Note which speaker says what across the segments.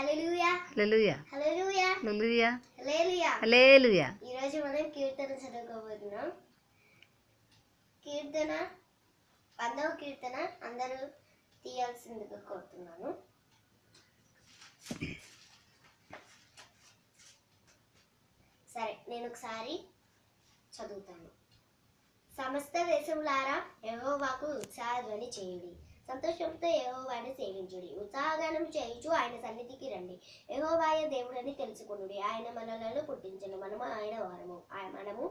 Speaker 1: హల్లెలూయా
Speaker 2: హల్లెలూయా
Speaker 1: హల్లెలూయా
Speaker 2: హల్లెలూయా
Speaker 1: హల్లెలూయా.
Speaker 2: హల్లెలూయా.
Speaker 1: ఈరోజు మనం కీర్తన చదువుకోబోతున్నాం. కీర్తన 100వ కీర్తన అందరూ తీయాల్సిందిగా కోరుతున్నాను. సరే, నేను ఒకసారి చదువుతాను. సమస్త దేశములారా యెహోవాకు ఉత్సాహధ్వని చేయుడి, సంతోషంతో యెహోవాను సేవించుడి, ఉత్సాహగానం చేయుచు ఆయన సన్నిధికి రండి. యెహోవాయే దేవుడని తెలుసుకొనుడి. ఆయన మనలను పుట్టించెను, మనము ఆయన వారము, మనము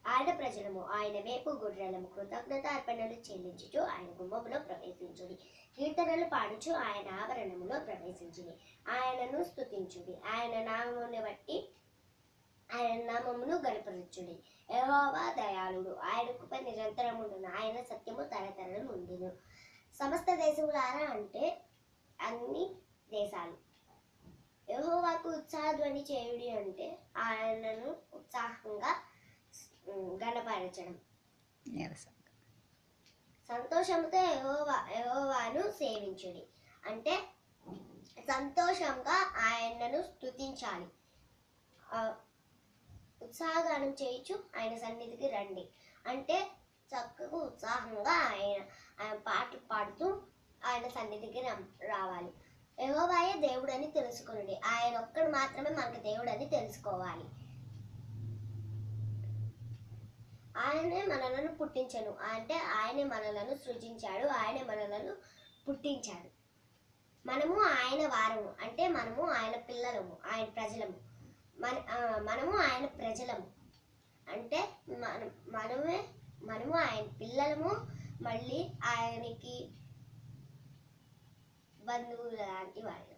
Speaker 1: ఆయన ప్రజలము, ఆయన వేపు గొర్రెలము. కృతజ్ఞత అర్పణలు చెల్లించుచు ఆయన గుమ్మములో ప్రవేశించుడి, కీర్తనలు పాడుచు ఆయన ఆవరణములో ప్రవేశించుడి. ఆయనను స్తుతించుడి, ఆయన నామమును గణపరచుడి. యెహోవా దయాళుడు, ఆయన కృప నిరంతరముండును, ఆయన సత్యము తరతరములు ఉండును. సమస్త దేశములారా అంటే అన్ని దేశాలు. యెహోవాకు ఉత్సాహధ్వని చేయుడి అంటే ఆయనను ఉత్సాహంగా గణపరచడం. సంతోషంతో యెహోవాను సేవించుడి అంటే సంతోషంగా ఆయనను స్తుతించాలి. ఉత్సాహగానం చేయించు ఆయన సన్నిధికి రండి అంటే చక్కగా ఉత్సాహంగా ఆయన పాటలు పాడుతూ ఆయన సన్నిధికి రావాలి. యెహోవాయే దేవుడని తెలుసుకొనుడి, ఆయన ఒక్కడు మాత్రమే మనకు దేవుడని తెలుసుకోవాలి. ఆయనే మనలను పుట్టించను అంటే ఆయనే మనలను సృజించాడు, ఆయనే మనలను పుట్టించాడు. మనము ఆయన వారము అంటే మనము ఆయన పిల్లలము, ఆయన ప్రజలము. మనము ఆయన ప్రజలము అంటే మనము ఆయన పిల్లలము, మళ్ళీ ఆయనకి బంధువులు లాంటి వాళ్ళు.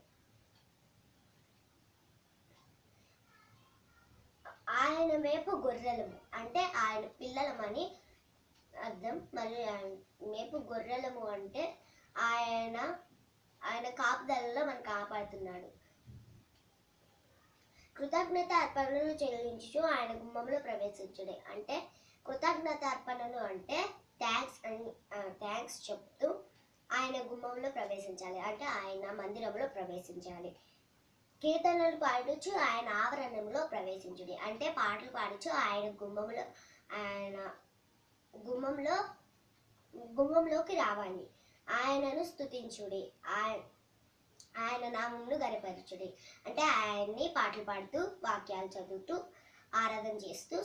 Speaker 1: ఆయన మేపు గొర్రెలము అంటే ఆయన పిల్లలమని అర్థం. మరి మేపు గొర్రెలము అంటే ఆయన కాపుదలలో మనం కాపాడుతున్నాడు. కృతజ్ఞత అర్పణలు చెల్లించు ఆయన గుమ్మంలో ప్రవేశించుడే అంటే కృతజ్ఞత అర్పణలు అంటే థ్యాంక్స్ చెప్తూ ఆయన గుమ్మంలో ప్రవేశించాలి అంటే ఆయన మందిరంలో ప్రవేశించాలి. కీర్తనలు పాడుచు ఆయన ఆవరణంలో ప్రవేశించుడి అంటే పాటలు పాడుచు ఆయన గుమ్మంలోకి రావాలి. ఆయనను స్తుతించుడి, ఆయన నామమును గణపరచుడి అంటే ఆయన్ని పాటలు పాడుతూ వాక్యాలు చదువుతూ ఆరాధన చేస్తూ